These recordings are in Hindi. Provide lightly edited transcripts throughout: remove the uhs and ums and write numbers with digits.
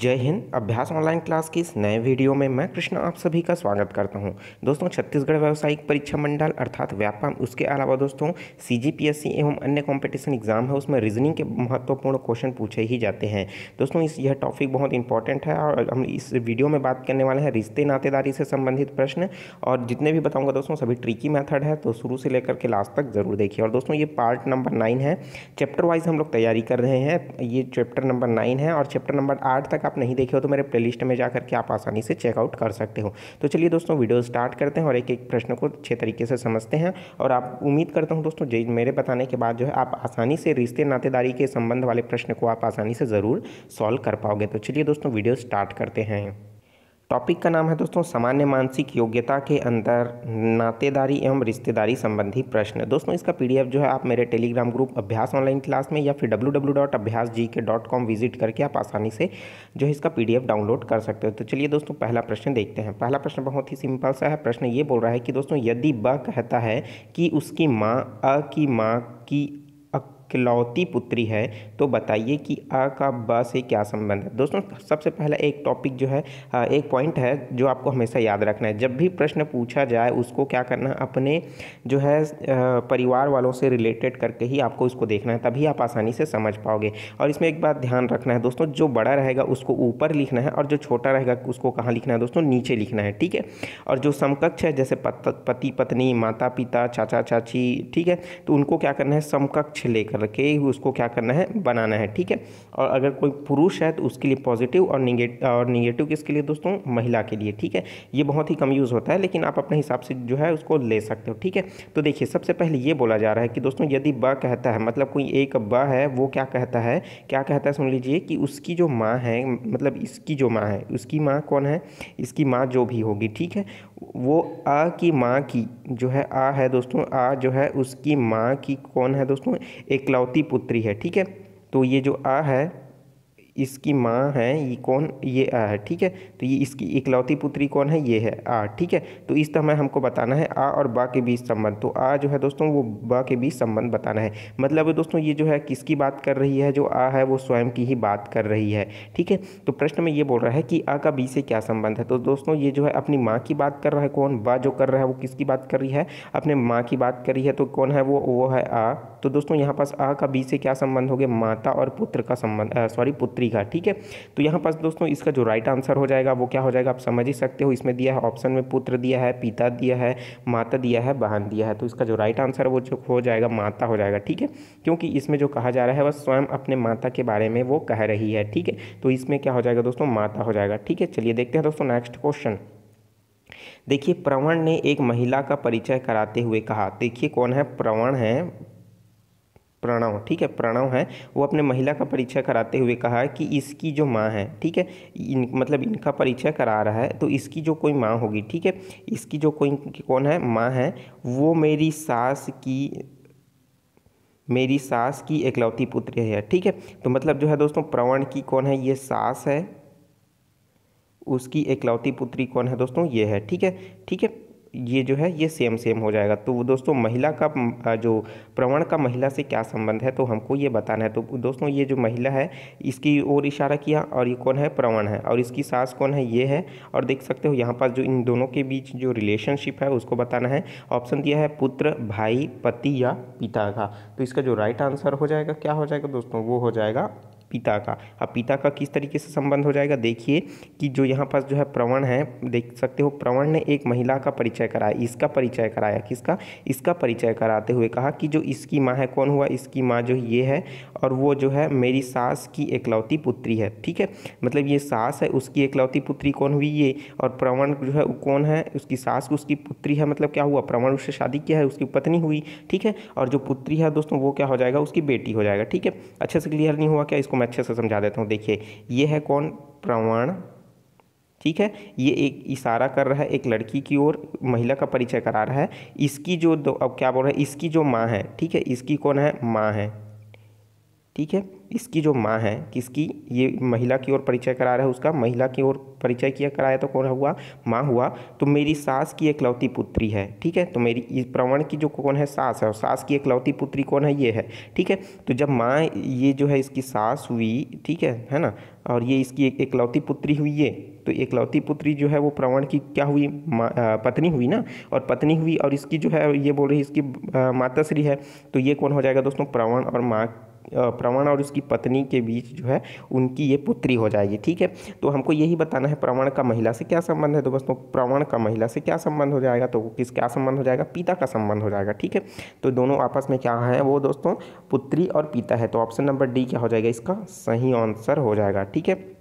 जय हिंद। अभ्यास ऑनलाइन क्लास की इस नए वीडियो में मैं कृष्ण आप सभी का स्वागत करता हूं। दोस्तों, छत्तीसगढ़ व्यावसायिक परीक्षा मंडल अर्थात व्यापम, उसके अलावा दोस्तों सीजीपीएससी एवं अन्य कंपटीशन एग्जाम है, उसमें रीजनिंग के महत्वपूर्ण क्वेश्चन पूछे ही जाते हैं। दोस्तों, यह टॉपिक बहुत इंपॉर्टेंट है और हम इस वीडियो में बात करने वाले हैं रिश्ते नातेदारी से संबंधित प्रश्न। और जितने भी बताऊँगा दोस्तों सभी ट्रिकी मेथड है, तो शुरू से लेकर के लास्ट तक जरूर देखिए। और दोस्तों, ये पार्ट नंबर 9 है, चैप्टर वाइज हम लोग तैयारी कर रहे हैं। ये चैप्टर नंबर 9 है और चैप्टर नंबर 8 तक आप नहीं देखे हो तो मेरे प्लेलिस्ट में जाकर के आप आसानी से चेकआउट कर सकते हो। तो चलिए दोस्तों, वीडियो स्टार्ट करते हैं और एक एक प्रश्न को अच्छे तरीके से समझते हैं। और आप उम्मीद करता हूं दोस्तों मेरे बताने के बाद जो है आप आसानी से रिश्ते नातेदारी के संबंध वाले प्रश्न को आप आसानी से ज़रूर सॉल्व कर पाओगे। तो चलिए दोस्तों, वीडियो स्टार्ट करते हैं। टॉपिक का नाम है दोस्तों सामान्य मानसिक योग्यता के अंदर नातेदारी एवं रिश्तेदारी संबंधी प्रश्न। दोस्तों, इसका पीडीएफ जो है आप मेरे टेलीग्राम ग्रुप अभ्यास ऑनलाइन क्लास में या फिर www.abhyasgk.com विजिट करके आप आसानी से जो है इसका पीडीएफ डाउनलोड कर सकते हो। तो चलिए दोस्तों, पहला प्रश्न देखते हैं। पहला प्रश्न बहुत ही सिंपल सा है। प्रश्न ये बोल रहा है कि दोस्तों यदि ब कहता है कि उसकी माँ की इकलौती पुत्री है तो बताइए कि अ का ब से क्या संबंध है। दोस्तों, सबसे पहला एक टॉपिक जो है एक पॉइंट है जो आपको हमेशा याद रखना है। जब भी प्रश्न पूछा जाए उसको क्या करना है, अपने जो है परिवार वालों से रिलेटेड करके ही आपको उसको देखना है, तभी आप आसानी से समझ पाओगे। और इसमें एक बात ध्यान रखना है दोस्तों, जो बड़ा रहेगा उसको ऊपर लिखना है और जो छोटा रहेगा उसको कहाँ लिखना है दोस्तों, नीचे लिखना है। ठीक है। और जो समकक्ष है जैसे पति पत्नी, माता पिता, चाचा चाची, ठीक है, तो उनको क्या करना है, समकक्ष लेकर के उसको क्या करना है, बनाना है। ठीक है। और अगर कोई पुरुष है तो उसके लिए पॉजिटिव और निगेटिव किसके लिए दोस्तों, महिला के लिए। ठीक है। ये बहुत ही कम यूज़ होता है लेकिन आप अपने हिसाब से जो है उसको ले सकते हो। ठीक है। तो देखिए, सबसे पहले ये बोला जा रहा है कि दोस्तों यदि ब कहता है, मतलब कोई एक ब है, वो क्या कहता है, सुन लीजिए कि उसकी जो माँ है, मतलब इसकी जो माँ है, उसकी माँ कौन है, इसकी माँ जो भी होगी, ठीक है, वो आ की माँ की जो है आ है दोस्तों, आ जो है उसकी माँ की कौन है दोस्तों, एकलौती पुत्री है। ठीक है। तो ये जो आ है इसकी माँ है, ये कौन, ये आ है। ठीक है। तो ये इसकी इकलौती पुत्री कौन है, ये है आ। ठीक है। तो इस तरह हमको बताना है आ और बा के बीच संबंध। तो आ जो है दोस्तों वो बा के बीच संबंध बताना है। मतलब दोस्तों ये जो है किसकी बात कर रही है, जो आ है वो स्वयं की ही बात कर रही है। ठीक है। तो प्रश्न में ये बोल रहा है कि आ का बी से क्या संबंध है। तो दोस्तों ये जो है अपनी माँ की बात कर रहा है, कौन, बा जो कर रहा है वो किसकी बात कर रही है, अपने माँ की बात कर रही है। तो कौन है वो है आ। तो दोस्तों यहाँ पास आ का बी से क्या संबंध हो गया, माता और पुत्र का संबंध, सॉरी पुत्री का। ठीक है। तो यहाँ पास दोस्तों इसका जो राइट आंसर हो जाएगा वो क्या हो जाएगा, आप समझ ही सकते हो। इसमें दिया है ऑप्शन में पुत्र दिया है, पिता दिया है, माता दिया है, बहन दिया है। तो इसका जो राइट आंसर है वो जो हो जाएगा माता हो जाएगा। ठीक है। क्योंकि इसमें जो कहा जा रहा है वह स्वयं अपने माता के बारे में वो कह रही है। ठीक है। तो इसमें क्या हो जाएगा दोस्तों, माता हो जाएगा। ठीक है। चलिए देखते हैं दोस्तों नेक्स्ट क्वेश्चन। देखिए, प्रवण ने एक महिला का परिचय कराते हुए कहा, देखिए कौन है, प्रवण है, प्रणव। ठीक है, प्रणव है, वो अपने महिला का परिचय कराते हुए कहा कि इसकी जो माँ है, ठीक है, मतलब इनका परिचय करा रहा है, तो इसकी जो कोई माँ होगी, ठीक है, इसकी जो कोई कौन है, माँ है, वो मेरी सास की एकलौती पुत्री है। ठीक है। तो मतलब जो है दोस्तों प्रवण की कौन है, ये सास है, उसकी एकलौती पुत्री कौन है दोस्तों, ये है। ठीक है। ठीक है। ये जो है ये सेम हो जाएगा। तो दोस्तों महिला का जो प्रवण का महिला से क्या संबंध है तो हमको ये बताना है। तो दोस्तों ये जो महिला है इसकी ओर इशारा किया और ये कौन है, प्रवण है, और इसकी सास कौन है, ये है। और देख सकते हो यहाँ पास जो इन दोनों के बीच जो रिलेशनशिप है उसको बताना है। ऑप्शन दिया है पुत्र, भाई, पति या पिता का। तो इसका जो राइट आंसर हो जाएगा क्या हो जाएगा दोस्तों, वो हो जाएगा पिता का। अब पिता का किस तरीके से संबंध हो जाएगा, देखिए कि जो यहाँ पास जो है प्रवण है, देख सकते हो प्रवण ने एक महिला का परिचय कराया, इसका परिचय कराया, किसका, इसका परिचय कराते हुए कहा कि जो इसकी माँ है, कौन हुआ, इसकी माँ जो ये है, और वो जो है मेरी सास की एकलौती पुत्री है। ठीक है। मतलब ये सास है, उसकी एकलौती पुत्री कौन हुई, ये, और प्रवण जो है कौन है, उसकी सास उसकी पुत्री है, मतलब क्या हुआ, प्रवण उससे शादी किया है, उसकी पत्नी हुई। ठीक है। और जो पुत्री है दोस्तों वो क्या हो जाएगा, उसकी बेटी हो जाएगा। ठीक है। अच्छे से क्लियर नहीं हुआ क्या, इसको मैं अच्छे से समझा देता हूँ। देखिए ये है कौन, प्रवण, ठीक है, ये एक इशारा कर रहा है एक लड़की की ओर, महिला का परिचय करा रहा है। इसकी जो अब क्या बोल रहा है, इसकी जो माँ है, ठीक है, इसकी कौन है, माँ है। ठीक है। इसकी जो माँ है किसकी, ये महिला की ओर परिचय करा रहा है, उसका महिला की ओर परिचय किया कराया तो कौन हुआ, माँ हुआ। तो मेरी सास की एकलौती पुत्री है, ठीक है। तो मेरी इस प्रवण की जो कौन है, सास है, और सास की एकलौती पुत्री कौन है, ये है, ठीक है। तो जब माँ ये जो है इसकी सास हुई, ठीक है ना, और ये इसकी एक एकलौती पुत्री हुई ये, तो एकलौती पुत्री जो है वो प्रवण की क्या हुई, पत्नी हुई ना, और पत्नी हुई, और इसकी जो है ये बोल रही इसकी माताश्री है, तो ये कौन हो जाएगा दोस्तों, प्रवण और माँ, प्रवण और उसकी पत्नी के बीच जो है उनकी ये पुत्री हो जाएगी, ठीक है। तो हमको यही बताना है प्रवण का महिला से क्या संबंध है। तो दोस्तों प्रवण का महिला से क्या संबंध हो जाएगा, तो किस क्या संबंध हो जाएगा, पिता का संबंध हो जाएगा, ठीक है। तो दोनों आपस में क्या है वो दोस्तों, पुत्री और पिता है। तो ऑप्शन नंबर डी क्या हो जाएगा, इसका सही आंसर हो जाएगा, ठीक है।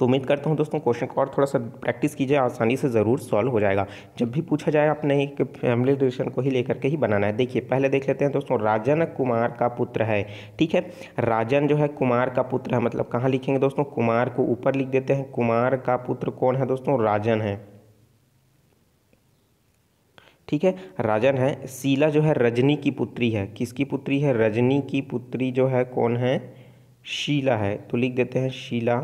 तो उम्मीद करता हूँ दोस्तों क्वेश्चन को और थोड़ा सा प्रैक्टिस कीजिए, आसानी से ज़रूर सॉल्व हो जाएगा। जब भी पूछा जाए अपने एक फैमिली रिलेशन को ही लेकर के ही बनाना है। देखिए पहले देख लेते हैं दोस्तों, राजन कुमार का पुत्र है, ठीक है। राजन जो है कुमार का पुत्र है, मतलब कहाँ लिखेंगे दोस्तों, कुमार को ऊपर लिख देते हैं। कुमार का पुत्र कौन है दोस्तों, राजन है, ठीक है, राजन है। शीला जो है रजनी की पुत्री है, किसकी पुत्री है, रजनी की पुत्री जो है कौन है, शीला है, तो लिख देते हैं शीला,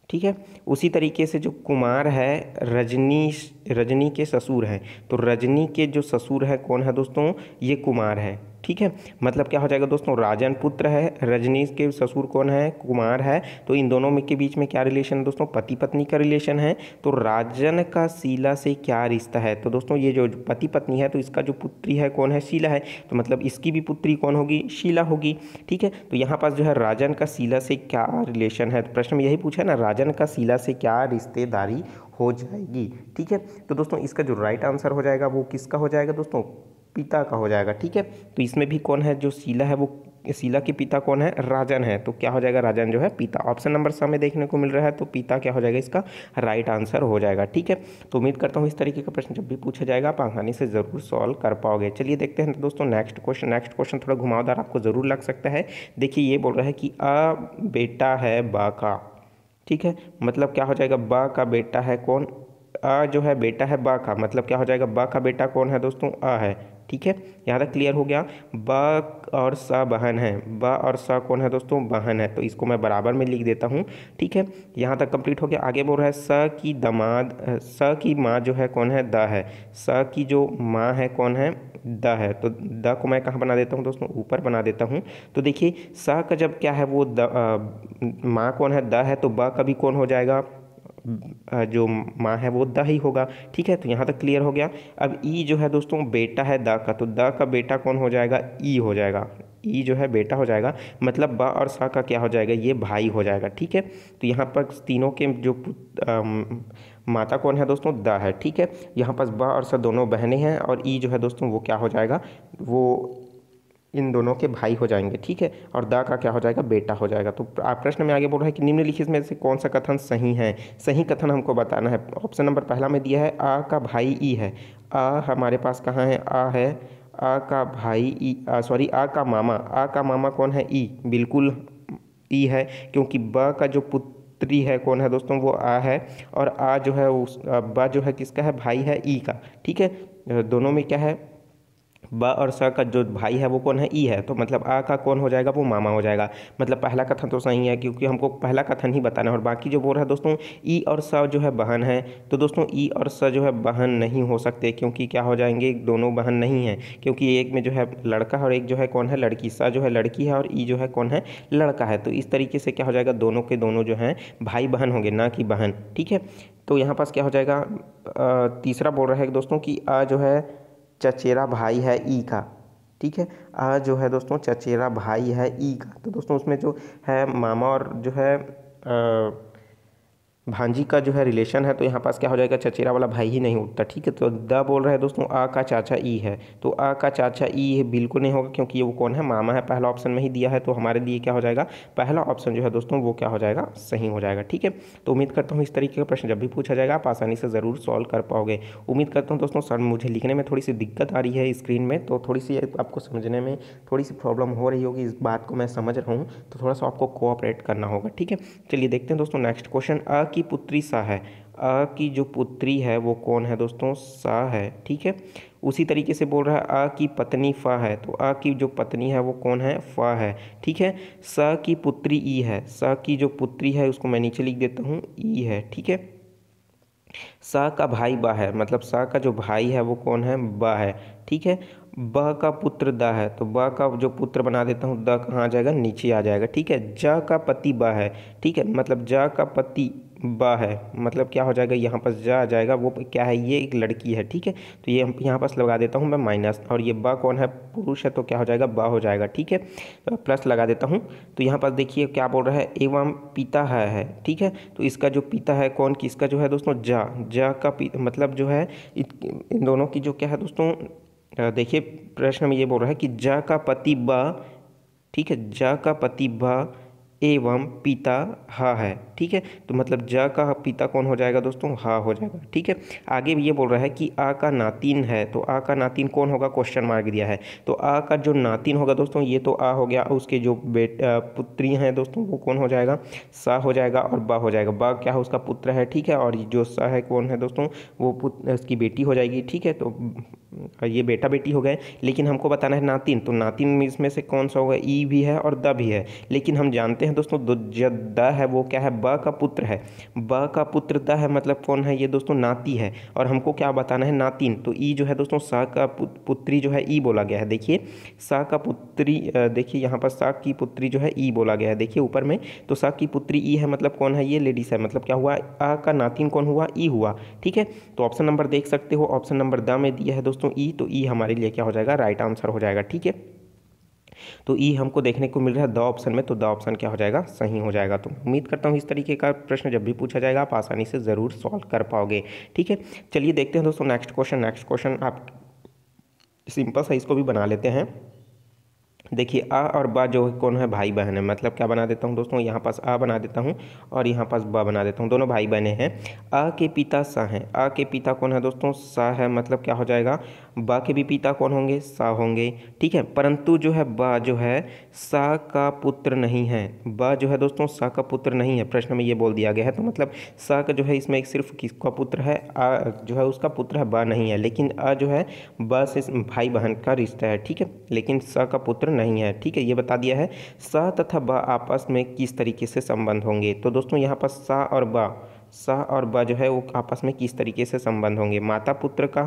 ठीक है। उसी तरीके से जो कुमार है रजनी के ससुर हैं, तो रजनी के जो ससुर है कौन है दोस्तों, ये कुमार है, ठीक है। मतलब क्या हो जाएगा दोस्तों, राजन पुत्र है, रजनी के ससुर कौन है, कुमार है। तो इन दोनों में के बीच में क्या रिलेशन है दोस्तों, पति पत्नी का रिलेशन है। तो राजन का शीला से क्या रिश्ता है, तो दोस्तों ये जो पति पत्नी है, तो इसका जो पुत्री है कौन है, शीला है, तो मतलब इसकी भी पुत्री कौन होगी, शीला होगी, ठीक है। तो यहाँ पास जो है राजन का शीला से क्या रिलेशन है, तो प्रश्न में यही पूछा है ना, राजन का शीला से क्या रिश्तेदारी हो जाएगी, ठीक है। तो दोस्तों इसका जो राइट आंसर हो जाएगा वो किसका हो जाएगा दोस्तों, पिता का हो जाएगा, ठीक है। तो इसमें भी कौन है, जो शीला है वो, शीला के पिता कौन है, राजन है, तो क्या हो जाएगा, राजन जो है पिता। ऑप्शन नंबर सा में देखने को मिल रहा है, तो पिता क्या हो जाएगा, इसका राइट आंसर हो जाएगा, ठीक है। तो उम्मीद करता हूँ इस तरीके का प्रश्न जब भी पूछा जाएगा आप आसानी से जरूर सॉल्व कर पाओगे। चलिए देखते हैं दोस्तों नेक्स्ट क्वेश्चन थोड़ा घुमावदार आपको जरूर लग सकता है। देखिए ये बोल रहा है कि अ बेटा है बा का, ठीक है। मतलब क्या हो जाएगा, बा का बेटा है कौन, अ जो है बेटा है बा का, मतलब क्या हो जाएगा, बा का बेटा कौन है दोस्तों, अ है, ठीक है। यहाँ तक क्लियर हो गया। ब और स बहन है, ब और स कौन है दोस्तों, बहन है, तो इसको मैं बराबर में लिख देता हूँ, ठीक है। यहाँ तक कंप्लीट हो गया। आगे बोल रहा है स की दामाद, स की माँ जो है कौन है, द है, स की जो माँ है कौन है, द है। तो द को मैं कहाँ बना देता हूँ दोस्तों, ऊपर बना देता हूँ। तो देखिए स का जब क्या है वो माँ कौन है, द है, तो ब का भी कौन हो जाएगा, जो माँ है वो द ही होगा, ठीक है। तो यहाँ तक क्लियर हो गया। अब ई जो है दोस्तों बेटा है द का, तो द का बेटा कौन हो जाएगा, ई हो जाएगा, ई जो है बेटा हो जाएगा, मतलब ब और सा का क्या हो जाएगा, ये भाई हो जाएगा, ठीक है। तो यहाँ पर तीनों के जो माता कौन है दोस्तों, द है, ठीक है। यहाँ पर ब और सा दोनों बहनें हैं, और ई जो है दोस्तों वो क्या हो जाएगा, वो इन दोनों के भाई हो जाएंगे, ठीक है। और दा का क्या हो जाएगा, बेटा हो जाएगा। तो आप प्रश्न में आगे बोल रहा है कि निम्नलिखित में से कौन सा कथन सही है। सही कथन हमको बताना है। ऑप्शन नंबर पहला में दिया है आ का भाई ई है, आ हमारे पास कहाँ है, आ है, आ का भाई ई, सॉरी आ का मामा, आ का मामा कौन है, ई, बिल्कुल ई है, क्योंकि ब का जो पुत्री है कौन है दोस्तों, वो आ है, और आ जो है उस ब जो है किसका है, भाई है ई का, ठीक है। दोनों में क्या है, ब और स का जो भाई है वो कौन है, ई है, तो मतलब आ का कौन हो जाएगा, वो मामा हो जाएगा। मतलब पहला कथन तो सही है, क्योंकि हमको पहला कथन ही बताना है। और बाकी जो बोल रहा है दोस्तों ई और स जो है बहन है, तो दोस्तों ई और स जो है बहन नहीं हो सकते, क्योंकि क्या हो जाएंगे, दोनों बहन नहीं है, क्योंकि एक में जो है लड़का है और एक जो है कौन है, लड़की। स जो है लड़की है और ई जो है कौन है, लड़का है। तो इस तरीके से क्या हो जाएगा, दोनों के दोनों जो हैं भाई बहन होंगे, ना कि बहन, ठीक है। तो यहाँ पास क्या हो जाएगा, तीसरा बोल रहा है दोस्तों कि आ जो है चचेरा भाई है ई का, ठीक है। आ जो है दोस्तों चचेरा भाई है ई का, तो दोस्तों उसमें जो है मामा और जो है भांजी का जो है रिलेशन है, तो यहाँ पास क्या हो जाएगा, चचेरा वाला भाई ही नहीं उठता, ठीक है। तो द बोल रहा है दोस्तों आ का चाचा ई है, तो आ का चाचा ई है बिल्कुल नहीं होगा, क्योंकि ये वो कौन है, मामा है, पहला ऑप्शन में ही दिया है। तो हमारे लिए क्या हो जाएगा, पहला ऑप्शन जो है दोस्तों वो क्या हो जाएगा, सही हो जाएगा, ठीक है। तो उम्मीद करता हूँ इस तरीके का प्रश्न जब भी पूछा जाएगा आप आसानी से ज़रूर सॉल्व कर पाओगे। उम्मीद करता हूँ दोस्तों, सर मुझे लिखने में थोड़ी सी दिक्कत आ रही है स्क्रीन में, तो थोड़ी सी आपको समझने में थोड़ी सी प्रॉब्लम हो रही होगी, इस बात को मैं समझ रहा हूँ, तो थोड़ा सा आपको कोऑपरेट करना होगा, ठीक है। चलिए देखते हैं दोस्तों नेक्स्ट क्वेश्चन। अ की पुत्री सा है, अ की जो पुत्री है वो कौन है दोस्तों, सा है, ठीक है। उसी तरीके से बोल रहा है आ की पत्नी फ है, तो आ की जो पत्नी है वो कौन है, फ है। ठीक है, स की पुत्री ई है, स की जो पुत्री है उसको मैं नीचे लिख देता हूँ ई है। ठीक है, स का भाई बा है, मतलब स का जो भाई है वो कौन है, बा है। ठीक है, ब का पुत्र द है, तो ब का जो पुत्र बना देता हूँ, द कहाँ आ जाएगा, नीचे आ जाएगा। ठीक है, ज का पति ब है। ठीक है, मतलब ज का पति बा है, मतलब क्या हो जाएगा, यहाँ पर जा आ जाएगा, वो क्या है, ये एक लड़की है। ठीक है, तो ये यहाँ पास लगा देता हूँ मैं माइनस, और ये बा कौन है, पुरुष है, तो क्या हो जाएगा, बा हो जाएगा। ठीक है, तो प्लस लगा देता हूँ। तो यहाँ पास देखिए क्या बोल रहा है, एवं पिता है। ठीक है, तो इसका जो पिता है कौन, किसका जो है दोस्तों, जा का मतलब जो है इन दोनों की जो क्या है दोस्तों, देखिए प्रश्न में ये बोल रहा है कि जा का पति बा, ठीक है, जा का पति बा एवं पिता हा है। ठीक है, तो मतलब जा का पिता कौन हो जाएगा दोस्तों, हा हो जाएगा। ठीक है, आगे भी ये बोल रहा है कि आ का नातिन है, तो आ का नातिन कौन होगा, क्वेश्चन मार्क दिया है, तो आ का जो नातिन होगा दोस्तों, ये तो आ हो गया, उसके जो पुत्री हैं दोस्तों वो कौन हो जाएगा, सा हो जाएगा, और बा हो जाएगा। बा क्या है, उसका पुत्र है। ठीक है, और जो सा है कौन है दोस्तों, वो उसकी बेटी हो जाएगी। ठीक है, तो ये बेटा बेटी हो गए, लेकिन हमको बताना है नातिन, तो नातिन में इसमें से कौन सा होगा, ई भी है और द भी है, लेकिन हम जानते हैं दोस्तों जो द है वो क्या है, ब का पुत्र है, ब का पुत्र द है, मतलब कौन है ये दोस्तों, नाती है, और हमको क्या बताना है, नातिन, तो ई जो है दोस्तों, सा का पुत्री जो है ई बोला गया है। देखिए सा का पुत्री, देखिए यहाँ पर सा की पुत्री जो है ई बोला गया है, देखिए ऊपर में, तो सा की पुत्री ई है, मतलब कौन है, ये लेडीज है, मतलब क्या हुआ, आ का नातिन कौन हुआ, ई हुआ। ठीक है, तो ऑप्शन नंबर देख सकते हो, ऑप्शन नंबर द में दिया है दोस्तों ई, तो ई हमारे लिए क्या हो जाएगा, राइट आंसर हो जाएगा। ठीक है, तो ई हमको देखने को मिल रहा है द ऑप्शन में, तो द ऑप्शन क्या हो जाएगा, सही हो जाएगा। तो उम्मीद करता हूँ इस तरीके का प्रश्न जब भी पूछा जाएगा आप आसानी से ज़रूर सॉल्व कर पाओगे। ठीक है, चलिए देखते हैं दोस्तों नेक्स्ट क्वेश्चन। नेक्स्ट क्वेश्चन आप सिंपल सा इसको भी बना लेते हैं। देखिए आ और बा जो कौन है, भाई बहन है, मतलब क्या बना देता हूँ दोस्तों, यहाँ पास आ बना देता हूँ और यहाँ पास बा बना देता हूँ, दोनों भाई बहने हैं। आ के पिता सा हैं, आ के पिता कौन है दोस्तों, सा है, मतलब क्या हो जाएगा, बा के भी पिता कौन होंगे, सा होंगे। ठीक है, परंतु जो है बा जो है सा का पुत्र नहीं है, बा जो है दोस्तों सा का पुत्र नहीं है, प्रश्न में ये बोल दिया गया है, तो मतलब सा का जो है इसमें एक सिर्फ किसका पुत्र है, आ जो है उसका पुत्र है, बा नहीं है, लेकिन आ जो है बा से भाई बहन का रिश्ता है। ठीक है, लेकिन सा का पुत्र नहीं है। ठीक है, ये बता दिया है। सा तथा बा आपस में किस तरीके से संबंध होंगे, तो दोस्तों यहाँ पर सा और बा जो है वो आपस में किस तरीके से संबंध होंगे, माता पुत्र का,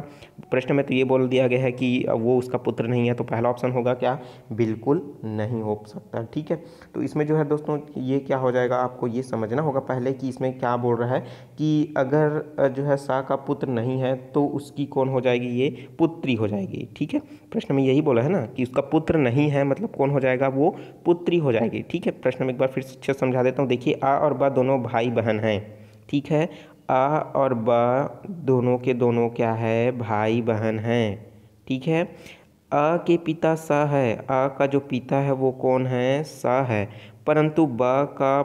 प्रश्न में तो ये बोल दिया गया है कि वो उसका पुत्र नहीं है, तो पहला ऑप्शन होगा क्या, बिल्कुल नहीं हो सकता। ठीक है, तो इसमें जो है दोस्तों ये क्या हो जाएगा, आपको ये समझना होगा पहले कि इसमें क्या बोल रहा है कि अगर जो है सा का पुत्र नहीं है तो उसकी कौन हो जाएगी, ये पुत्री हो जाएगी। ठीक है, प्रश्न में यही बोला है ना कि उसका पुत्र नहीं है, मतलब कौन हो जाएगा, वो पुत्री हो जाएगी। ठीक है, प्रश्न में एक बार फिर से अच्छे समझा देता हूँ। देखिए आ और बा दोनों भाई बहन हैं। ठीक है, आ और बा दोनों के दोनों क्या है, भाई बहन हैं। ठीक है, आ के पिता सा है, आ का जो पिता है वो कौन है, सा है, परंतु बा का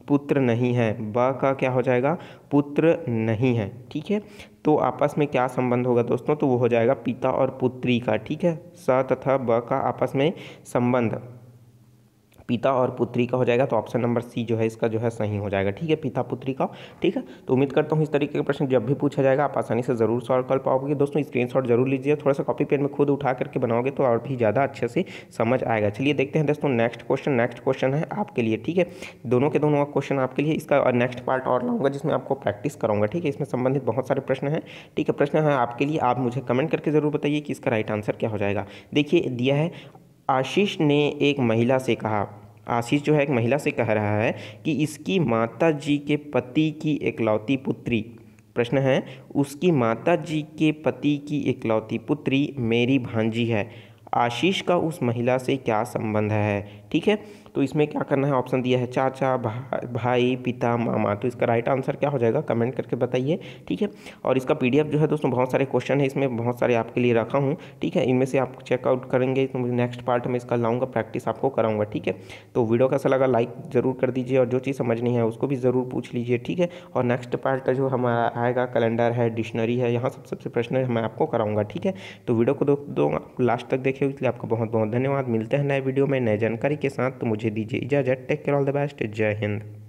पुत्र नहीं है, बा का क्या हो जाएगा, पुत्र नहीं है। ठीक है, तो आपस में क्या संबंध होगा दोस्तों, तो वो हो जाएगा पिता और पुत्री का। ठीक है, सा तथा बा का आपस में संबंध पिता और पुत्री का हो जाएगा, तो ऑप्शन नंबर सी जो है इसका जो है सही हो जाएगा। ठीक है, पिता पुत्री का। ठीक है, तो उम्मीद करता हूँ इस तरीके का प्रश्न जब भी पूछा जाएगा आप आसानी से ज़रूर सॉल्व कर पाओगे। दोस्तों स्क्रीनशॉट जरूर लीजिए, थोड़ा सा कॉपी पेन में खुद उठा करके बनाओगे तो और भी ज़्यादा अच्छे से समझ आएगा। चलिए देखते हैं दोस्तों नेक्स्ट क्वेश्चन है आपके लिए। ठीक है, दोनों के दोनों क्वेश्चन आपके लिए, इसका और नेक्स्ट पार्ट और लाऊंगा जिसमें आपको प्रैक्टिस कराऊंगा। ठीक है, इसमें संबंधित बहुत सारे प्रश्न हैं। ठीक है, प्रश्न है आपके लिए, आप मुझे कमेंट करके ज़रूर बताइए कि इसका राइट आंसर क्या हो जाएगा। देखिए दिया है, आशीष ने एक महिला से कहा, आशीष जो है एक महिला से कह रहा है कि इसकी माता जी के पति की इकलौती पुत्री, प्रश्न है उसकी माता जी के पति की इकलौती पुत्री मेरी भांजी है, आशीष का उस महिला से क्या संबंध है। ठीक है, तो इसमें क्या करना है, ऑप्शन दिया है चाचा, भाई, पिता, मामा, तो इसका राइट आंसर क्या हो जाएगा, कमेंट करके बताइए। ठीक है, और इसका पीडीएफ जो है दोस्तों बहुत सारे क्वेश्चन है इसमें, बहुत सारे आपके लिए रखा हूँ। ठीक है, इनमें से आप चेकआउट करेंगे तो नेक्स्ट पार्ट में इसका लाऊंगा, प्रैक्टिस आपको कराऊंगा। ठीक है, तो वीडियो कैसा लगा लाइक ज़रूर कर दीजिए, और जो चीज़ समझ नहीं है उसको भी ज़रूर पूछ लीजिए। ठीक है, और नेक्स्ट पार्ट जो हमारा आएगा, कैलेंडर है, डिक्शनरी है, यहाँ सबसे प्रश्न मैं आपको कराऊंगा। ठीक है, तो वीडियो को दो लास्ट तक देखे इसलिए आपका बहुत बहुत धन्यवाद। मिलते हैं नए वीडियो में नए जानकारी के साथ, तो मुझे दीजिए इजाज़त। Take care, all the best, जय हिंद।